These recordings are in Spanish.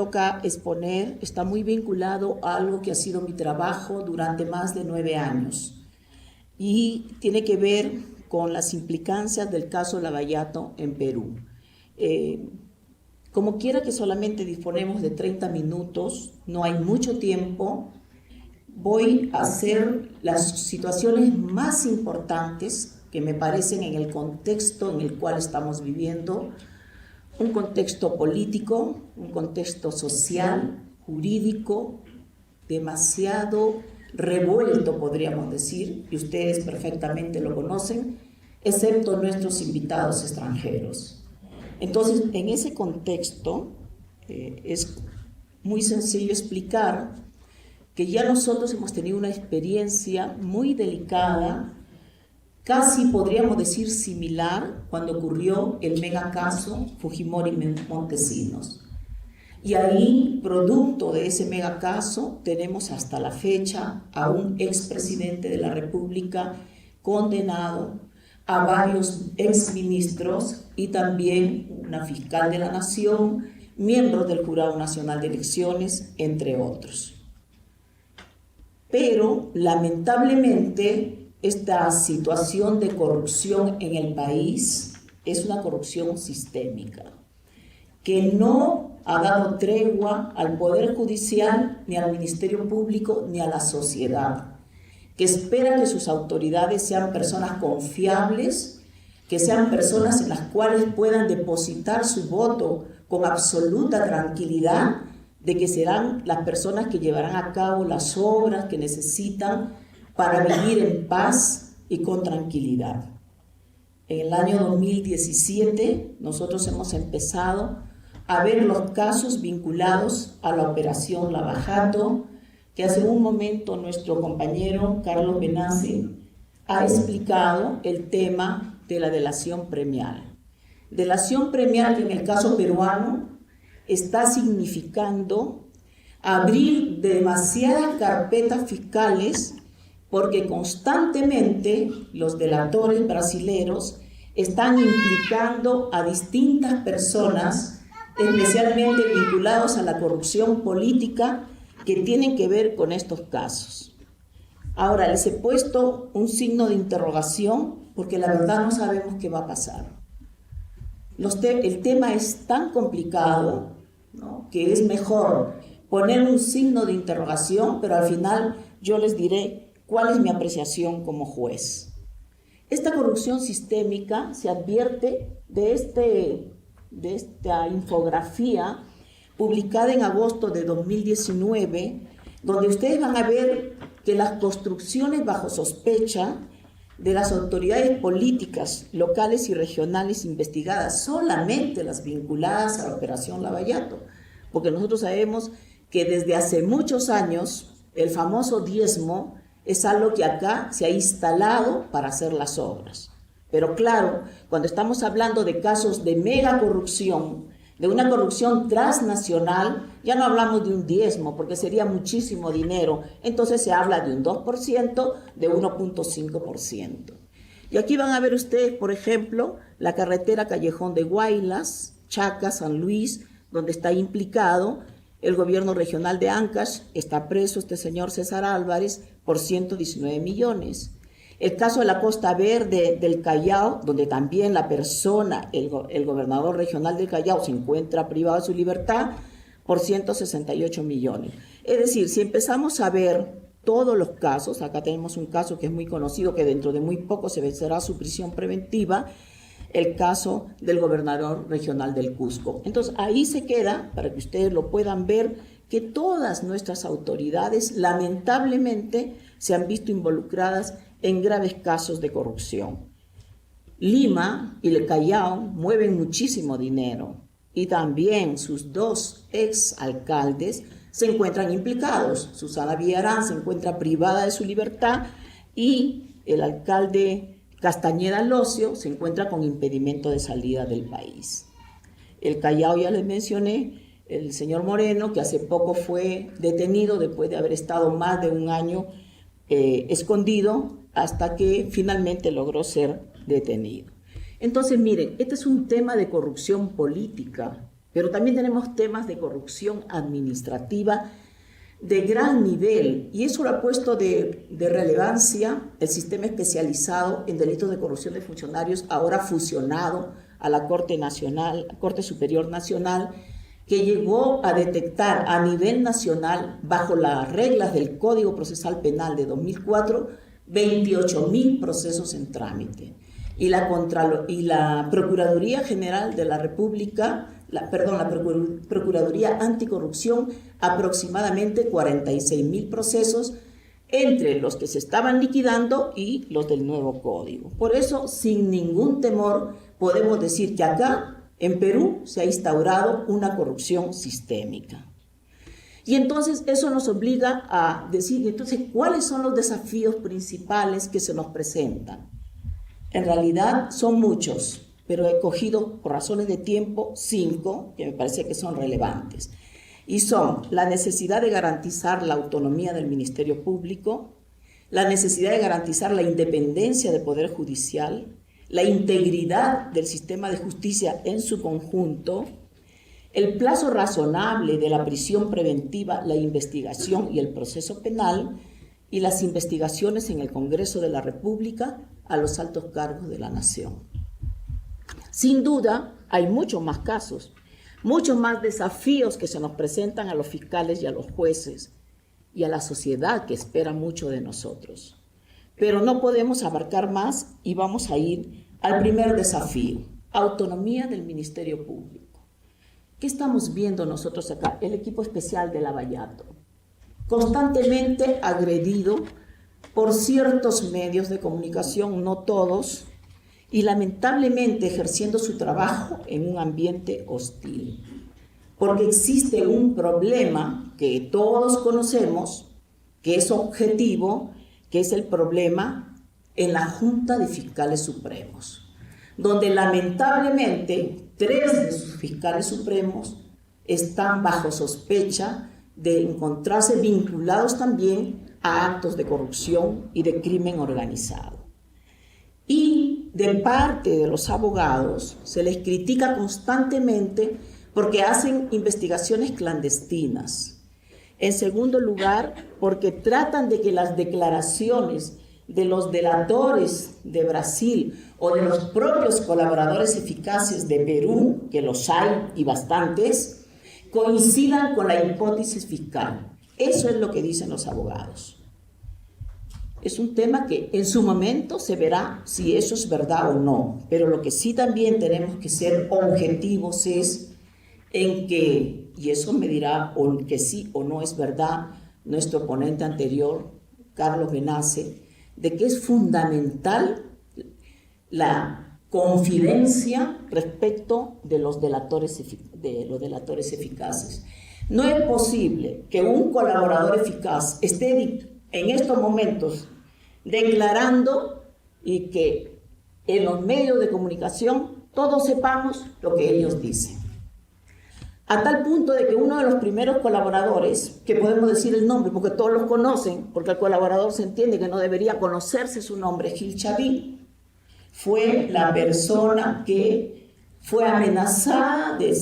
toca exponer está muy vinculado a algo que ha sido mi trabajo durante más de 9 años y tiene que ver con las implicancias del caso Lavallato en Perú. Como quiera que solamente disponemos de 30 minutos, no hay mucho tiempo, voy a hacer las situaciones más importantes que me parecen en el contexto en el cual estamos viviendo, un contexto político, un contexto social, jurídico, demasiado revuelto, podríamos decir, y ustedes perfectamente lo conocen, excepto nuestros invitados extranjeros. Entonces, en ese contexto, es muy sencillo explicar que ya nosotros hemos tenido una experiencia muy delicada, casi podríamos decir similar, cuando ocurrió el megacaso Fujimori-Montesinos. Y ahí, producto de ese megacaso, tenemos hasta la fecha a un expresidente de la República condenado, a varios exministros y también una fiscal de la Nación, miembros del Jurado Nacional de Elecciones, entre otros. Pero, lamentablemente, esta situación de corrupción en el país es una corrupción sistémica, que no ha dado tregua al Poder Judicial, ni al Ministerio Público, ni a la sociedad, que espera que sus autoridades sean personas confiables, que sean personas en las cuales puedan depositar su voto con absoluta tranquilidad, de que serán las personas que llevarán a cabo las obras que necesitan para vivir en paz y con tranquilidad. En el año 2017 nosotros hemos empezado a ver los casos vinculados a la operación Lavallato, que hace un momento nuestro compañero Carlos Benassi ha explicado el tema de la delación premial. Delación premial que en el caso peruano está significando abrir demasiadas carpetas fiscales porque constantemente los delatores brasileros están implicando a distintas personas, especialmente vinculados a la corrupción política, que tienen que ver con estos casos. Ahora, les he puesto un signo de interrogación porque la verdad no sabemos qué va a pasar. El tema es tan complicado, ¿no?, que es mejor poner un signo de interrogación, pero al final yo les diré cuál es mi apreciación como juez. Esta corrupción sistémica se advierte de esta infografía publicada en agosto de 2019, donde ustedes van a ver que las construcciones bajo sospecha de las autoridades políticas locales y regionales investigadas, solamente las vinculadas a la operación Lavallato, porque nosotros sabemos que desde hace muchos años el famoso diezmo es algo que acá se ha instalado para hacer las obras. Pero claro, cuando estamos hablando de casos de mega corrupción, de una corrupción transnacional, ya no hablamos de un diezmo, porque sería muchísimo dinero. Entonces se habla de un 2%, de 1.5%. Y aquí van a ver ustedes, por ejemplo, la carretera Callejón de Huaylas, Chaca, San Luis, donde está implicado el gobierno regional de Ancash. Está preso este señor César Álvarez por 119 millones. El caso de la Costa Verde del Callao, donde también la persona, el gobernador regional del Callao, se encuentra privado de su libertad por 168 millones. Es decir, si empezamos a ver todos los casos, acá tenemos un caso que es muy conocido, que dentro de muy poco se vencerá su prisión preventiva, el caso del gobernador regional del Cusco. Entonces, ahí se queda, para que ustedes lo puedan ver, que todas nuestras autoridades, lamentablemente, se han visto involucradas en graves casos de corrupción. Lima y el Callao mueven muchísimo dinero y también sus dos exalcaldes se encuentran implicados. Susana Villarán se encuentra privada de su libertad y el alcalde Castañeda Locio se encuentra con impedimento de salida del país. El Callao, ya les mencioné, el señor Moreno, que hace poco fue detenido después de haber estado más de un año escondido, hasta que finalmente logró ser detenido. Entonces, miren, este es un tema de corrupción política, Pero también tenemos temas de corrupción administrativa de gran nivel, y eso lo ha puesto de relevancia el sistema especializado en delitos de corrupción de funcionarios, ahora fusionado a la Corte Nacional, Corte Superior Nacional, que llegó a detectar a nivel nacional, bajo las reglas del Código Procesal Penal de 2004, 28.000 procesos en trámite. Y la Procuraduría General de la República, la Procuraduría Anticorrupción, aproximadamente 46.000 procesos, entre los que se estaban liquidando y los del nuevo código. Por eso, sin ningún temor, podemos decir que acá, en Perú, se ha instaurado una corrupción sistémica. Y entonces eso nos obliga a decir, entonces, ¿cuáles son los desafíos principales que se nos presentan? En realidad son muchos, pero he cogido por razones de tiempo 5 que me parece que son relevantes. Y son la necesidad de garantizar la autonomía del Ministerio Público, la necesidad de garantizar la independencia del Poder Judicial, la integridad del sistema de justicia en su conjunto, el plazo razonable de la prisión preventiva, la investigación y el proceso penal, y las investigaciones en el Congreso de la República a los altos cargos de la nación. Sin duda, hay muchos más casos, muchos más desafíos que se nos presentan a los fiscales y a los jueces y a la sociedad que espera mucho de nosotros. Pero no podemos abarcar más y vamos a ir al primer desafío, autonomía del Ministerio Público. ¿Qué estamos viendo nosotros acá? El equipo especial de Lavallato, constantemente agredido por ciertos medios de comunicación, no todos, y lamentablemente ejerciendo su trabajo en un ambiente hostil. Porque existe un problema que todos conocemos, que es objetivo, que es el problema en la Junta de Fiscales Supremos, donde lamentablemente 3 de sus fiscales supremos están bajo sospecha de encontrarse vinculados también a actos de corrupción y de crimen organizado. Y de parte de los abogados se les critica constantemente porque hacen investigaciones clandestinas. En segundo lugar, porque tratan de que las declaraciones de los delatores de Brasil o de los propios colaboradores eficaces de Perú, que los hay y bastantes, coincidan con la hipótesis fiscal. Eso es lo que dicen los abogados. Es un tema que en su momento se verá si eso es verdad o no, pero lo que sí también tenemos que ser objetivos es en que, y eso me dirá o que sí o no es verdad nuestro ponente anterior, Carlos Benace, de que es fundamental la confidencia respecto de los delatores eficaces. No es posible que un colaborador eficaz esté en estos momentos declarando y que en los medios de comunicación todos sepamos lo que ellos dicen. A tal punto de que uno de los primeros colaboradores, que podemos decir el nombre porque todos los conocen, porque el colaborador se entiende que no debería conocerse su nombre, Gil Chaví, fue la persona que fue amenazada de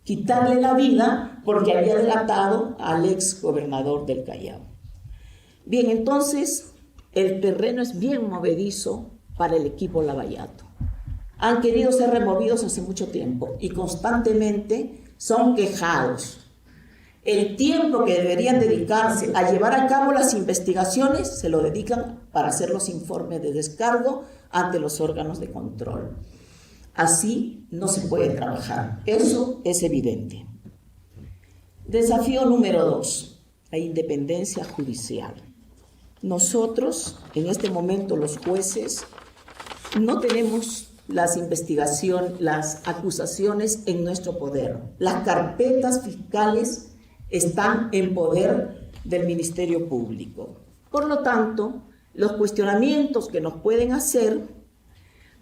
quitarle la vida porque había delatado al ex gobernador del Callao. Bien, entonces el terreno es bien movedizo para el equipo Lavallato. Han querido ser removidos hace mucho tiempo y constantemente son quejados. El tiempo que deberían dedicarse a llevar a cabo las investigaciones se lo dedican para hacer los informes de descargo ante los órganos de control. Así no se puede trabajar. Eso es evidente. Desafío número 2, la independencia judicial. Nosotros, en este momento, los jueces, no tenemos las investigaciones, las acusaciones en nuestro poder. Las carpetas fiscales están en poder del Ministerio Público. Por lo tanto, los cuestionamientos que nos pueden hacer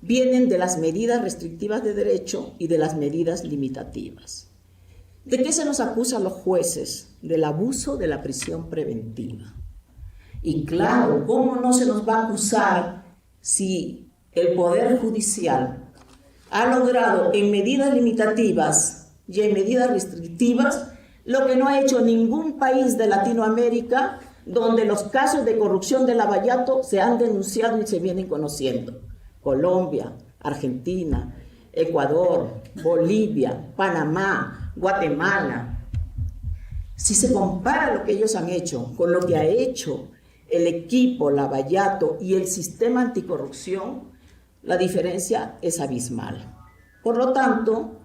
vienen de las medidas restrictivas de derecho y de las medidas limitativas. ¿De qué se nos acusa a los jueces? Del abuso de la prisión preventiva. Y claro, ¿cómo no se nos va a acusar si el Poder Judicial ha logrado en medidas limitativas y en medidas restrictivas, lo que no ha hecho ningún país de Latinoamérica donde los casos de corrupción de Lavallato se han denunciado y se vienen conociendo. Colombia, Argentina, Ecuador, Bolivia, Panamá, Guatemala. Si se compara lo que ellos han hecho con lo que ha hecho el equipo Lavallato y el sistema anticorrupción, la diferencia es abismal. Por lo tanto,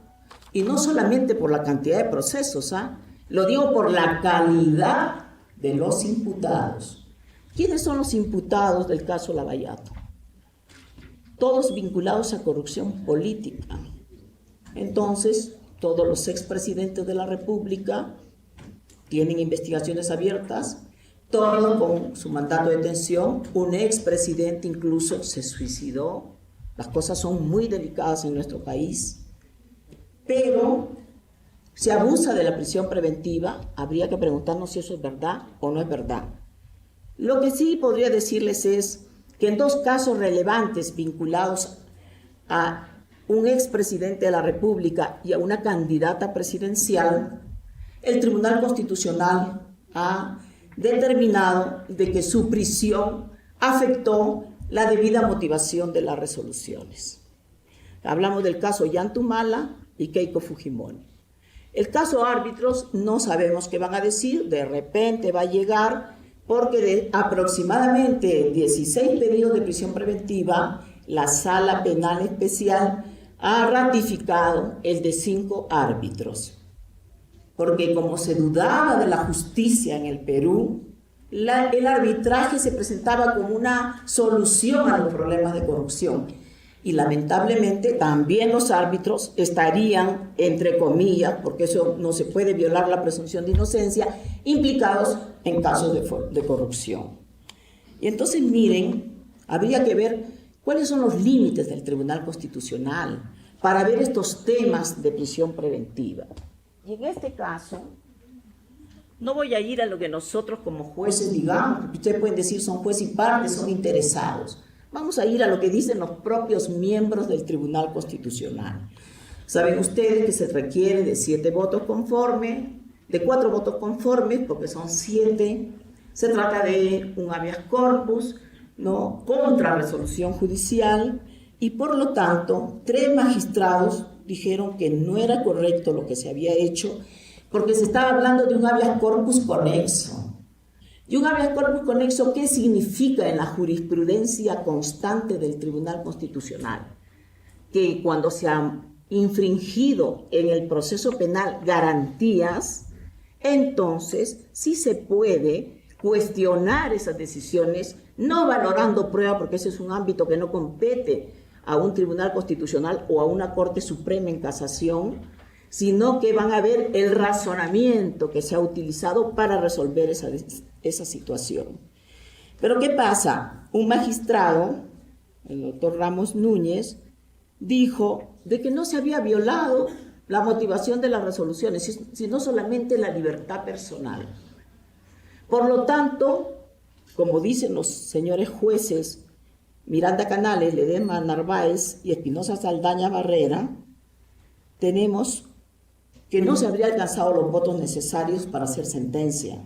y no solamente por la cantidad de procesos, lo digo por la calidad de los imputados. ¿Quiénes son los imputados del caso Lavallato? Todos vinculados a corrupción política. Entonces, todos los expresidentes de la República tienen investigaciones abiertas, todos con su mandato de detención. Un expresidente incluso se suicidó. Las cosas son muy delicadas en nuestro país, pero se abusa de la prisión preventiva. Habría que preguntarnos si eso es verdad o no es verdad. Lo que sí podría decirles es que en dos casos relevantes vinculados a un expresidente de la República y a una candidata presidencial, el Tribunal Constitucional ha determinado de que su prisión afectó la debida motivación de las resoluciones. Hablamos del caso Ollantumala y Keiko Fujimori. El caso árbitros no sabemos qué van a decir, de repente va a llegar, porque de aproximadamente 16 pedidos de prisión preventiva, la Sala Penal Especial ha ratificado el de 5 árbitros. Porque como se dudaba de la justicia en el Perú, el arbitraje se presentaba como una solución a los problemas de corrupción. Y lamentablemente también los árbitros estarían, entre comillas, porque eso no se puede violar la presunción de inocencia, implicados en casos de corrupción. Y entonces miren, habría que ver cuáles son los límites del Tribunal Constitucional para ver estos temas de prisión preventiva. Y en este caso, no voy a ir a lo que nosotros como jueces digamos, porque ustedes pueden decir son juez y parte, son interesados. Vamos a ir a lo que dicen los propios miembros del Tribunal Constitucional. Saben ustedes que se requiere de 7 votos conformes, de 4 votos conformes, porque son 7. Se trata de un habeas corpus, ¿no?, contra resolución judicial, y por lo tanto 3 magistrados dijeron que no era correcto lo que se había hecho, porque se estaba hablando de un habeas corpus conexo. ¿Y un habeas corpus conexo qué significa en la jurisprudencia constante del Tribunal Constitucional? Que cuando se han infringido en el proceso penal garantías, entonces sí se puede cuestionar esas decisiones, no valorando prueba, porque ese es un ámbito que no compete a un tribunal constitucional o a una Corte Suprema en casación, sino que van a ver el razonamiento que se ha utilizado para resolver esa situación. Pero ¿qué pasa? Un magistrado, el doctor Ramos Núñez, dijo de que no se había violado la motivación de las resoluciones, sino solamente la libertad personal. Por lo tanto, como dicen los señores jueces Miranda Canales, Ledesma Narváez y Espinosa Saldaña Barrera, tenemos que no se habría alcanzado los votos necesarios para hacer sentencia.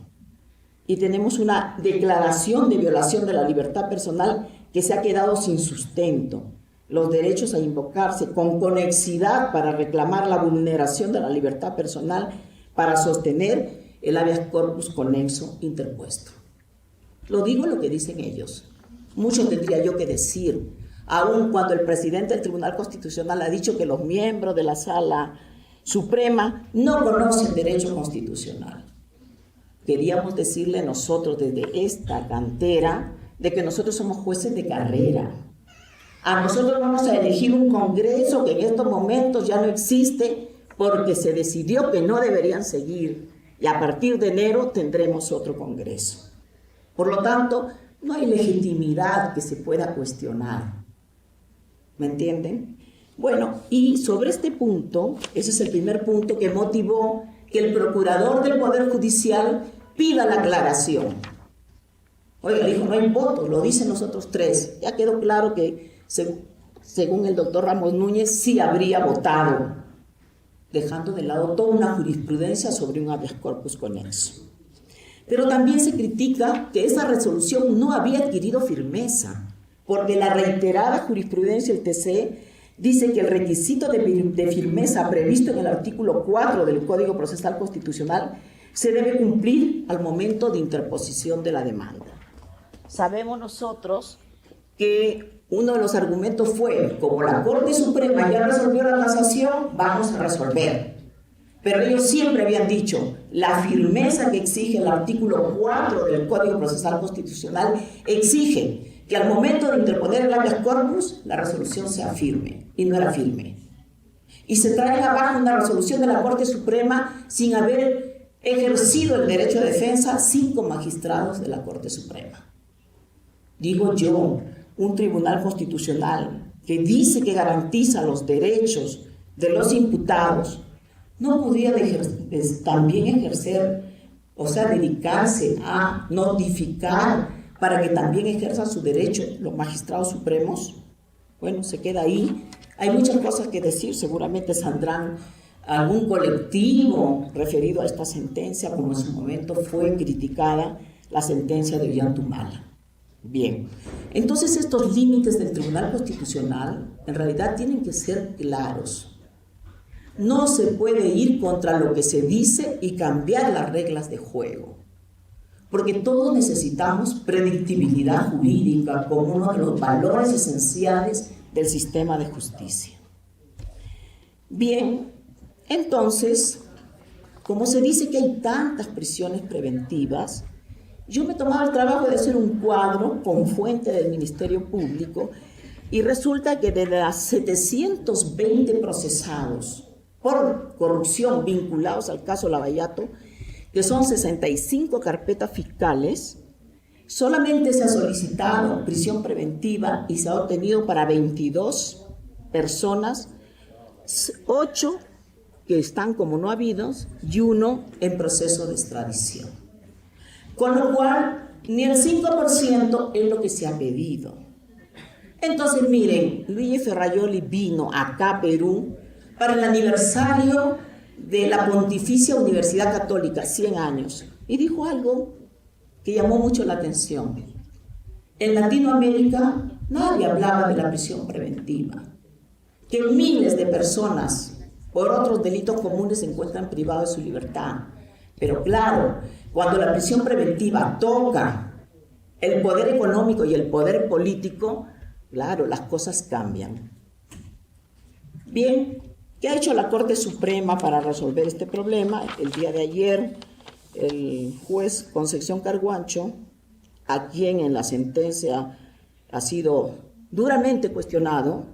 Y tenemos una declaración de violación de la libertad personal que se ha quedado sin sustento. Los derechos a invocarse con conexidad para reclamar la vulneración de la libertad personal para sostener el habeas corpus conexo interpuesto. Lo digo lo que dicen ellos. Mucho tendría yo que decir, aun cuando el presidente del Tribunal Constitucional ha dicho que los miembros de la Sala Suprema no conocen derecho constitucional. Queríamos decirle nosotros desde esta cantera de que nosotros somos jueces de carrera. A nosotros vamos a elegir un Congreso que en estos momentos ya no existe porque se decidió que no deberían seguir y a partir de enero tendremos otro Congreso. Por lo tanto, no hay legitimidad que se pueda cuestionar. ¿Me entienden? Bueno, y sobre este punto, ese es el primer punto que motivó que el procurador del Poder Judicial pida la aclaración. Oiga, dijo, no hay voto, lo dicen los otros 3. Ya quedó claro que, según el doctor Ramos Núñez, sí habría votado. dejando de lado toda una jurisprudencia sobre un habeas corpus conexo. Pero también se critica que esa resolución no había adquirido firmeza, porque la reiterada jurisprudencia del TC dice que el requisito de firmeza previsto en el artículo 4 del Código Procesal Constitucional se debe cumplir al momento de interposición de la demanda. Sabemos nosotros que uno de los argumentos fue, como la Corte Suprema ya resolvió la casación, vamos a resolver. Pero ellos siempre habían dicho, la firmeza que exige el artículo 4 del Código Procesal Constitucional exige que al momento de interponer el habeas corpus, la resolución sea firme, y no era firme. Y se trae abajo una resolución de la Corte Suprema sin haber ejercido el derecho de defensa 5 magistrados de la Corte Suprema. Digo yo, un tribunal constitucional que dice que garantiza los derechos de los imputados, no podía también ejercer, o sea, dedicarse a notificar para que también ejerzan su derecho los magistrados supremos. Bueno, se queda ahí. Hay muchas cosas que decir, seguramente saldrán algún colectivo referido a esta sentencia, como en su momento fue criticada la sentencia de Ollantumala. Bien, entonces estos límites del Tribunal Constitucional en realidad tienen que ser claros. No se puede ir contra lo que se dice y cambiar las reglas de juego, porque todos necesitamos predictibilidad jurídica como uno de los valores esenciales del sistema de justicia. Bien, entonces, como se dice que hay tantas prisiones preventivas, yo me tomaba el trabajo de hacer un cuadro con fuente del Ministerio Público y resulta que de las 720 procesados por corrupción vinculados al caso Lavallato, que son 65 carpetas fiscales, solamente se ha solicitado prisión preventiva y se ha obtenido para 22 personas, 8 que están como no habidos y 1 en proceso de extradición. Con lo cual, ni el 5% es lo que se ha pedido. Entonces, miren, Luigi Ferrajoli vino acá a Perú para el aniversario de la Pontificia Universidad Católica, 100 años, y dijo algo que llamó mucho la atención. En Latinoamérica nadie hablaba de la prisión preventiva, que miles de personas por otros delitos comunes se encuentran privados de su libertad. Pero claro, cuando la prisión preventiva toca el poder económico y el poder político, claro, las cosas cambian. Bien, ¿qué ha hecho la Corte Suprema para resolver este problema? El día de ayer, el juez Concepción Carguancho, a quien en la sentencia ha sido duramente cuestionado,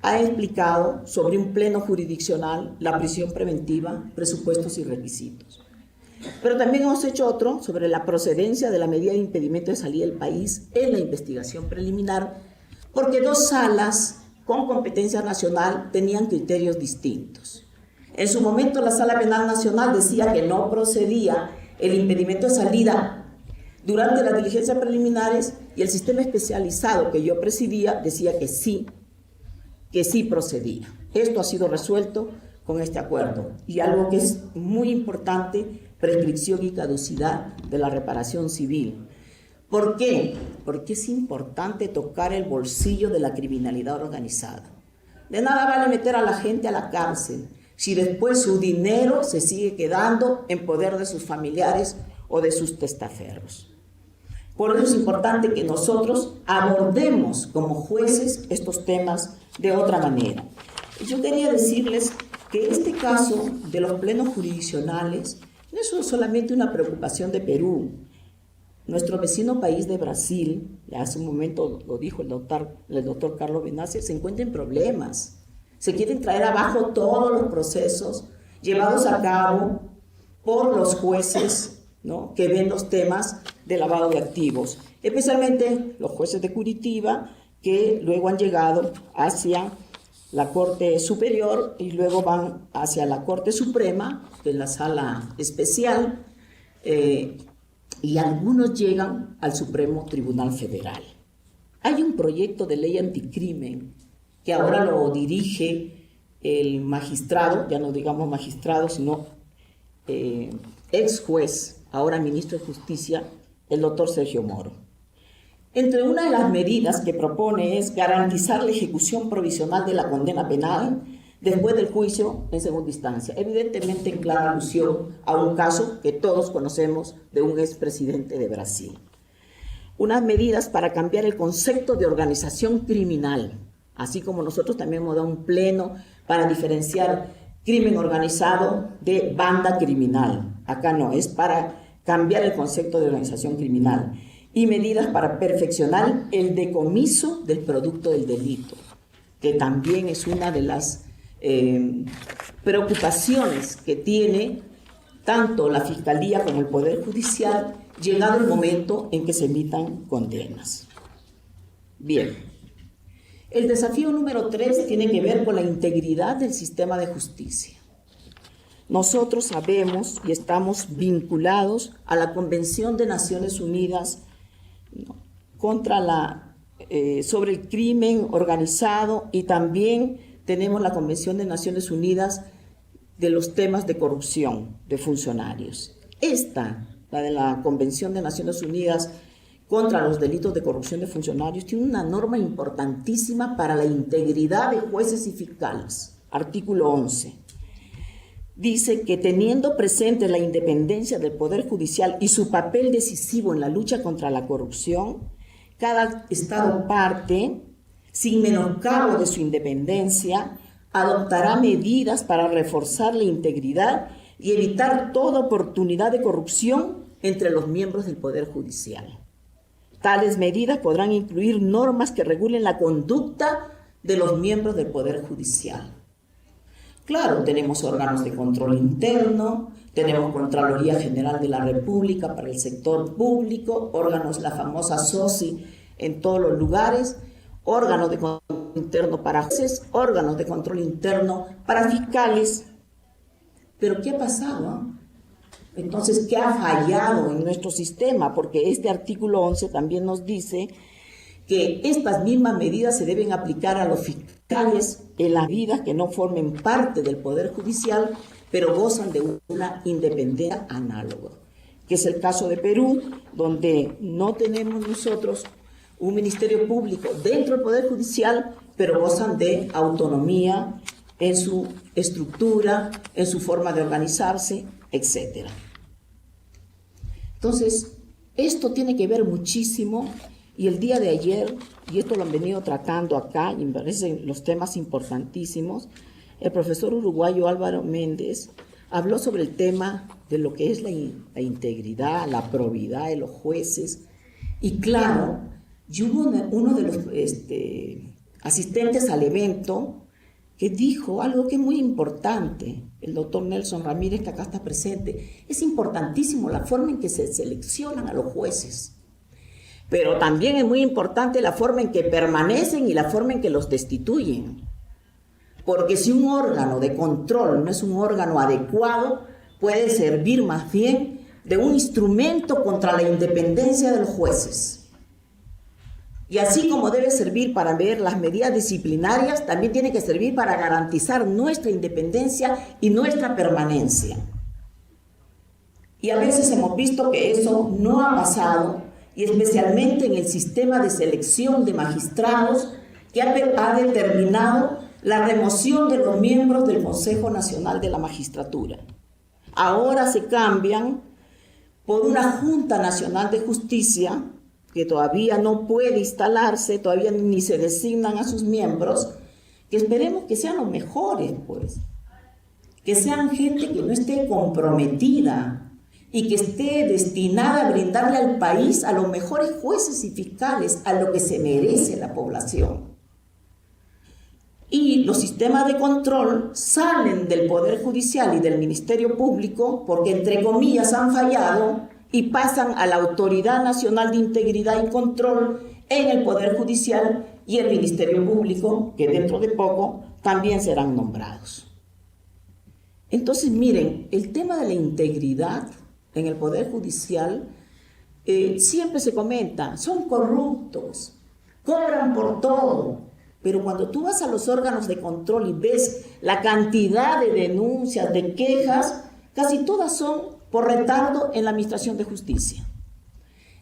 ha explicado sobre un pleno jurisdiccional la prisión preventiva, presupuestos y requisitos. Pero también hemos hecho otro sobre la procedencia de la medida de impedimento de salida del país en la investigación preliminar, porque 2 salas con competencia nacional tenían criterios distintos. En su momento la Sala Penal Nacional decía que no procedía el impedimento de salida durante las diligencias preliminares y el sistema especializado que yo presidía decía que sí procedía. Esto ha sido resuelto con este acuerdo. Y algo que es muy importante, prescripción y caducidad de la reparación civil. ¿Por qué? Porque es importante tocar el bolsillo de la criminalidad organizada. De nada vale meter a la gente a la cárcel si después su dinero se sigue quedando en poder de sus familiares o de sus testaferros. Por eso es importante que nosotros abordemos como jueces estos temas de otra manera. Yo quería decirles que este caso de los plenos jurisdiccionales no es solamente una preocupación de Perú. Nuestro vecino país de Brasil, ya hace un momento lo dijo el doctor Carlos Benassi, se encuentra en problemas. Se quieren traer abajo todos los procesos llevados a cabo por los jueces, ¿no?, que ven los temas de lavado de activos, especialmente los jueces de Curitiba, que luego han llegado hacia la Corte Superior y luego van hacia la Corte Suprema, que es la sala especial, y algunos llegan al Supremo Tribunal Federal. Hay un proyecto de ley anticrimen que ahora lo dirige el magistrado, ya no digamos magistrado, sino ex juez, ahora ministro de Justicia, el doctor Sergio Moro. Entre una de las medidas que propone es garantizar la ejecución provisional de la condena penal después del juicio en segunda instancia, evidentemente en clara alusión a un caso que todos conocemos de un expresidente de Brasil. Unas medidas para cambiar el concepto de organización criminal, así como nosotros también hemos dado un pleno para diferenciar crimen organizado de banda criminal. Acá no, es para cambiar el concepto de organización criminal. Y medidas para perfeccionar el decomiso del producto del delito, que también es una de las preocupaciones que tiene tanto la Fiscalía como el Poder Judicial, llegado el momento en que se emitan condenas. Bien, el desafío número 3 tiene que ver con la integridad del sistema de justicia. Nosotros sabemos y estamos vinculados a la Convención de Naciones Unidas sobre el crimen organizado, y también tenemos la Convención de Naciones Unidas de los temas de corrupción de funcionarios. Esta, la de la Convención de Naciones Unidas contra los delitos de corrupción de funcionarios, tiene una norma importantísima para la integridad de jueces y fiscales. Artículo 11. Dice que teniendo presente la independencia del Poder Judicial y su papel decisivo en la lucha contra la corrupción, cada Estado parte, sin menoscabo de su independencia, adoptará medidas para reforzar la integridad y evitar toda oportunidad de corrupción entre los miembros del Poder Judicial. Tales medidas podrán incluir normas que regulen la conducta de los miembros del Poder Judicial. Claro, tenemos órganos de control interno, tenemos Contraloría General de la República para el sector público, órganos, la famosa SOSI en todos los lugares, órganos de control interno para jueces, órganos de control interno para fiscales. Pero ¿qué ha pasado? Entonces, ¿qué ha fallado en nuestro sistema? Porque este artículo 11 también nos dice que estas mismas medidas se deben aplicar a los fiscales en las vidas que no formen parte del Poder Judicial, pero gozan de una independencia análoga, que es el caso de Perú, donde no tenemos nosotros un ministerio público dentro del Poder Judicial, pero gozan de autonomía en su estructura, en su forma de organizarse, etc. Entonces, esto tiene que ver muchísimo. Y el día de ayer, y esto lo han venido tratando acá, y me parecen los temas importantísimos, el profesor uruguayo Álvaro Méndez habló sobre el tema de lo que es la integridad, la probidad de los jueces. Y claro, y hubo uno de los asistentes al evento que dijo algo que es muy importante, el doctor Nelson Ramírez, que acá está presente. Es importantísimo la forma en que se seleccionan a los jueces. Pero también es muy importante la forma en que permanecen y la forma en que los destituyen. Porque si un órgano de control no es un órgano adecuado, puede servir más bien de un instrumento contra la independencia de los jueces. Y así como debe servir para ver las medidas disciplinarias, también tiene que servir para garantizar nuestra independencia y nuestra permanencia. Y a veces hemos visto que eso no ha pasado, y especialmente en el sistema de selección de magistrados que ha determinado la remoción de los miembros del Consejo Nacional de la Magistratura. Ahora se cambian por una Junta Nacional de Justicia que todavía no puede instalarse, todavía ni se designan a sus miembros, que esperemos que sean los mejores, pues, que sean gente que no esté comprometida y que esté destinada a brindarle al país a los mejores jueces y fiscales, a lo que se merece la población. Y los sistemas de control salen del Poder Judicial y del Ministerio Público porque, entre comillas, han fallado y pasan a la Autoridad Nacional de Integridad y Control en el Poder Judicial y el Ministerio Público, que dentro de poco también serán nombrados. Entonces, miren, el tema de la integridad en el Poder Judicial siempre se comenta, son corruptos, cobran por todo, Pero cuando tú vas a los órganos de control y ves la cantidad de denuncias, de quejas, casi todas son por retardo en la administración de justicia.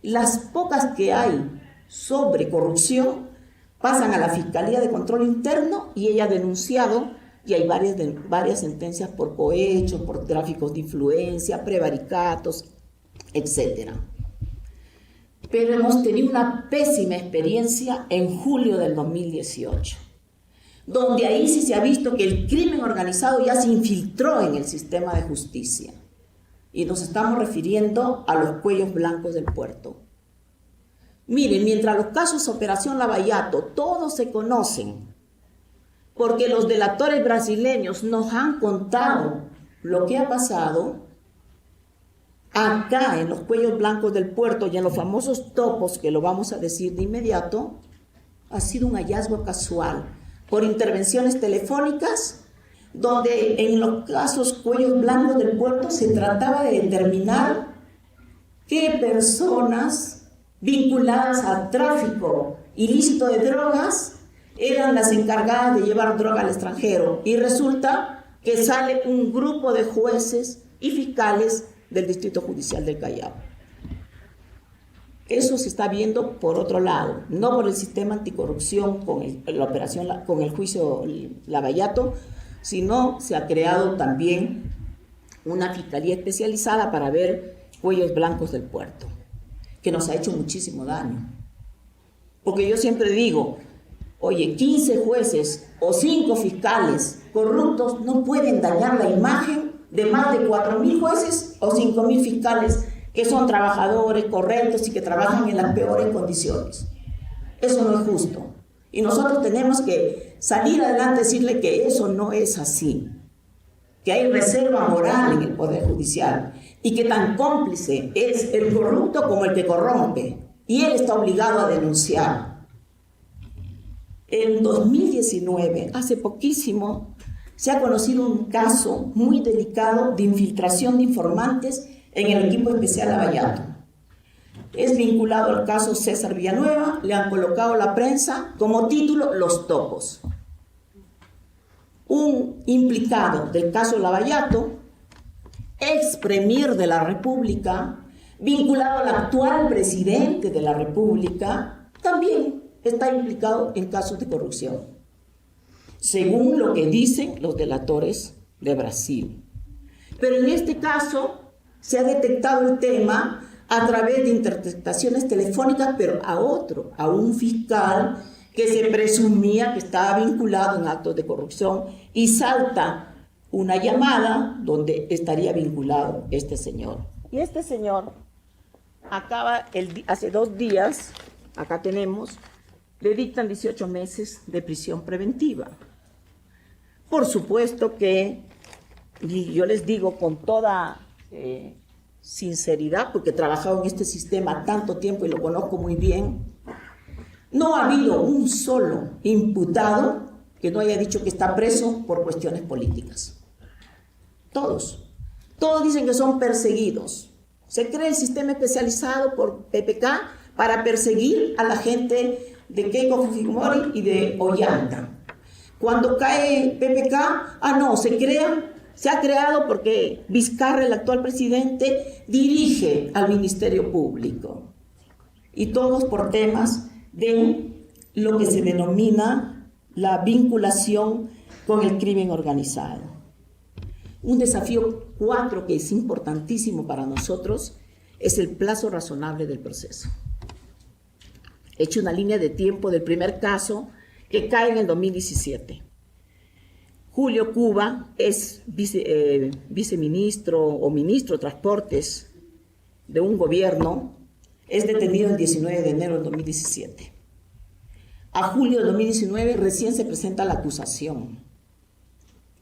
Las pocas que hay sobre corrupción pasan a la Fiscalía de Control Interno y ella ha denunciado, y hay varias sentencias por cohecho, por tráficos de influencia, prevaricatos, etc. Pero hemos tenido una pésima experiencia en julio del 2018, donde ahí sí se ha visto que el crimen organizado ya se infiltró en el sistema de justicia. Y nos estamos refiriendo a los cuellos blancos del puerto. Miren, mientras los casos Operación Lavallato todos se conocen, porque los delatores brasileños nos han contado lo que ha pasado, acá en los cuellos blancos del puerto y en los famosos topos, que lo vamos a decir de inmediato, ha sido un hallazgo casual, por intervenciones telefónicas, donde en los casos cuellos blancos del puerto se trataba de determinar qué personas vinculadas al tráfico ilícito de drogas eran las encargadas de llevar droga al extranjero. Y resulta que sale un grupo de jueces y fiscales del Distrito Judicial del Callao. Eso se está viendo por otro lado, no por el sistema anticorrupción con el juicio Lavallato, sino se ha creado también una fiscalía especializada para ver cuellos blancos del puerto, que nos ha hecho muchísimo daño. Porque yo siempre digo, oye, 15 jueces o 5 fiscales corruptos no pueden dañar la imagen de más de 4.000 jueces o 5.000 fiscales que son trabajadores correctos y que trabajan en las peores condiciones. Eso no es justo. Y nosotros tenemos que salir adelante y decirle que eso no es así, que hay reserva moral en el Poder Judicial y que tan cómplice es el corrupto como el que corrompe, y él está obligado a denunciar. En 2019, hace poquísimo, se ha conocido un caso muy delicado de infiltración de informantes en el equipo especial Lavallato. Es vinculado al caso César Villanueva, le han colocado la prensa como título Los Topos. Un implicado del caso Lavallato, ex premier de la República, vinculado al actual presidente de la República, también está implicado en casos de corrupción, según lo que dicen los delatores de Brasil. Pero en este caso se ha detectado el tema a través de interceptaciones telefónicas, pero a un fiscal que se presumía que estaba vinculado en actos de corrupción, y salta una llamada donde estaría vinculado este señor. Y este señor hace 2 días, acá tenemos, le dictan 18 meses de prisión preventiva. Por supuesto que, y yo les digo con toda sinceridad, porque he trabajado en este sistema tanto tiempo y lo conozco muy bien, no ha habido un solo imputado que no haya dicho que está preso por cuestiones políticas. Todos dicen que son perseguidos. Se crea el sistema especializado por PPK para perseguir a la gente de Keiko Fujimori y de Ollanta. Cuando cae PPK, se ha creado porque Vizcarra, el actual presidente, dirige al Ministerio Público. Y todos por temas de lo que se denomina la vinculación con el crimen organizado. Un desafío 4 que es importantísimo para nosotros es el plazo razonable del proceso. He hecho una línea de tiempo del primer caso que cae en el 2017. Julio Cuba es viceministro o ministro de Transportes de un gobierno, es detenido el 19 de enero del 2017. A julio del 2019 recién se presenta la acusación.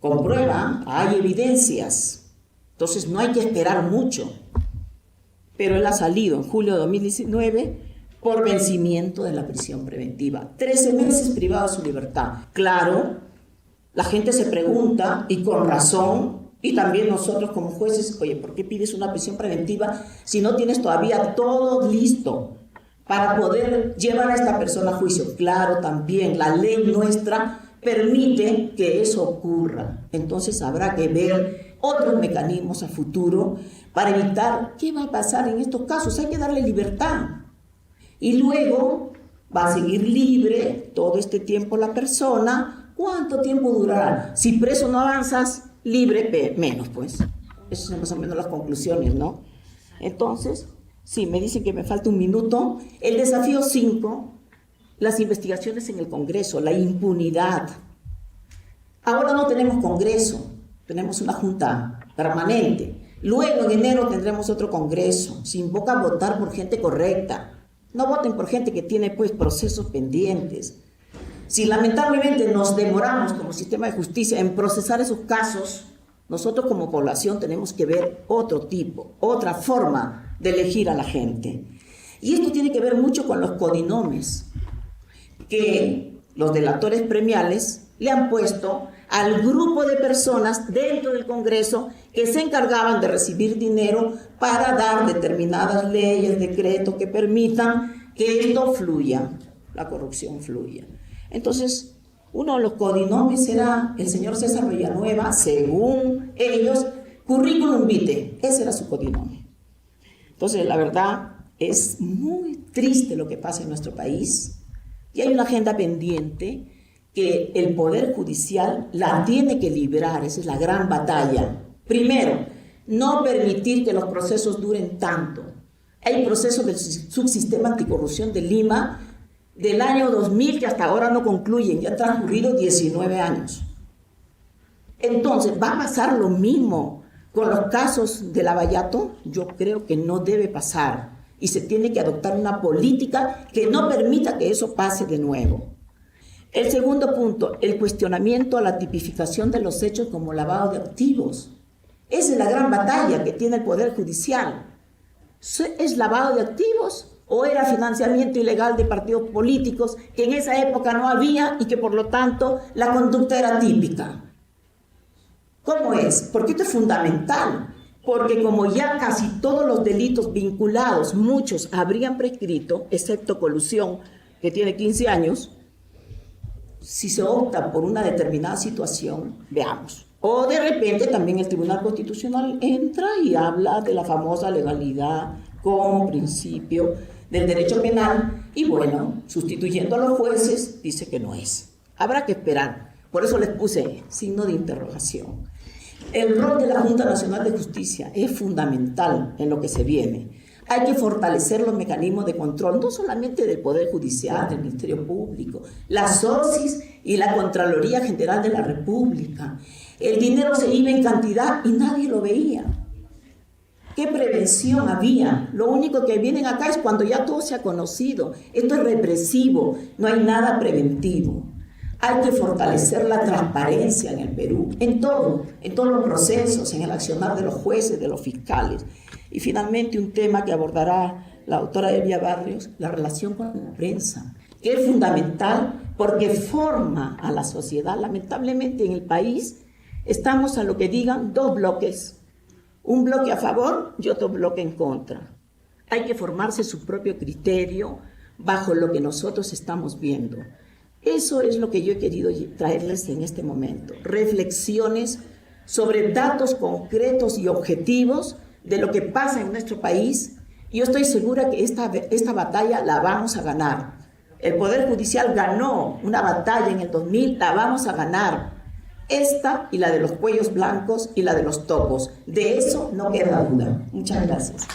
Con prueba, hay evidencias, entonces no hay que esperar mucho. Pero él ha salido en julio de 2019 por vencimiento de la prisión preventiva. 13 meses privado de su libertad. Claro, la gente se pregunta, y con razón, y también nosotros como jueces, oye, ¿por qué pides una prisión preventiva si no tienes todavía todo listo para poder llevar a esta persona a juicio. Claro, también la ley nuestra permite que eso ocurra. Entonces habrá que ver otros mecanismos a futuro para evitar qué va a pasar en estos casos. Hay que darle libertad. Y luego va a seguir libre todo este tiempo la persona. ¿Cuánto tiempo durará? Si preso no avanzas, libre menos, pues. Esas son más o menos las conclusiones, ¿no? Entonces, sí, me dicen que me falta un minuto. El desafío 5, las investigaciones en el Congreso, la impunidad. Ahora no tenemos Congreso, tenemos una junta permanente. Luego en enero tendremos otro Congreso. Se invoca a votar por gente correcta. No voten por gente que tiene pues procesos pendientes. Si lamentablemente nos demoramos como sistema de justicia en procesar esos casos, nosotros como población tenemos que ver otro tipo, otra forma de elegir a la gente. Y esto tiene que ver mucho con los codinomes, que los delatores premiales le han puesto al grupo de personas dentro del Congreso que se encargaban de recibir dinero para dar determinadas leyes, decretos que permitan que esto fluya, la corrupción fluya. Entonces, uno de los codinomes era el señor César Villanueva, según ellos, currículum vitae, ese era su codinome. Entonces, la verdad, es muy triste lo que pasa en nuestro país y hay una agenda pendiente que el Poder Judicial la tiene que librar, esa es la gran batalla. Primero, no permitir que los procesos duren tanto. Hay procesos del subsistema anticorrupción de Lima del año 2000 que hasta ahora no concluyen, ya han transcurrido 19 años. Entonces, ¿va a pasar lo mismo con los casos de Lavallato? Yo creo que no debe pasar y se tiene que adoptar una política que no permita que eso pase de nuevo. El segundo punto, el cuestionamiento a la tipificación de los hechos como lavado de activos. Esa es la gran batalla que tiene el Poder Judicial. ¿Es lavado de activos o era financiamiento ilegal de partidos políticos que en esa época no había y que por lo tanto la conducta era típica? ¿Cómo es? Porque esto es fundamental. Porque como ya casi todos los delitos vinculados, muchos habrían prescrito, excepto colusión, que tiene 15 años, si se opta por una determinada situación, veamos. O de repente también el Tribunal Constitucional entra y habla de la famosa legalidad como principio del derecho penal y bueno, sustituyendo a los jueces, dice que no es. Habrá que esperar. Por eso les puse signo de interrogación. El rol de la Junta Nacional de Justicia es fundamental en lo que se viene. Hay que fortalecer los mecanismos de control, no solamente del Poder Judicial, del Ministerio Público, la SOCIS y la Contraloría General de la República. El dinero se iba en cantidad y nadie lo veía. ¿Qué prevención había? Lo único que vienen acá es cuando ya todo se ha conocido. Esto es represivo, no hay nada preventivo. Hay que fortalecer la transparencia en el Perú, en todos los procesos, en el accionar de los jueces, de los fiscales. Y finalmente un tema que abordará la doctora Elvia Barrios, la relación con la prensa, que es fundamental porque forma a la sociedad. Lamentablemente en el país estamos a lo que digan dos bloques, un bloque a favor y otro bloque en contra. Hay que formarse su propio criterio bajo lo que nosotros estamos viendo. Eso es lo que yo he querido traerles en este momento. Reflexiones sobre datos concretos y objetivos de lo que pasa en nuestro país. Yo estoy segura que esta batalla la vamos a ganar. El Poder Judicial ganó una batalla en el 2000, la vamos a ganar. Esta y la de los cuellos blancos y la de los topos. De eso no queda duda. Muchas gracias.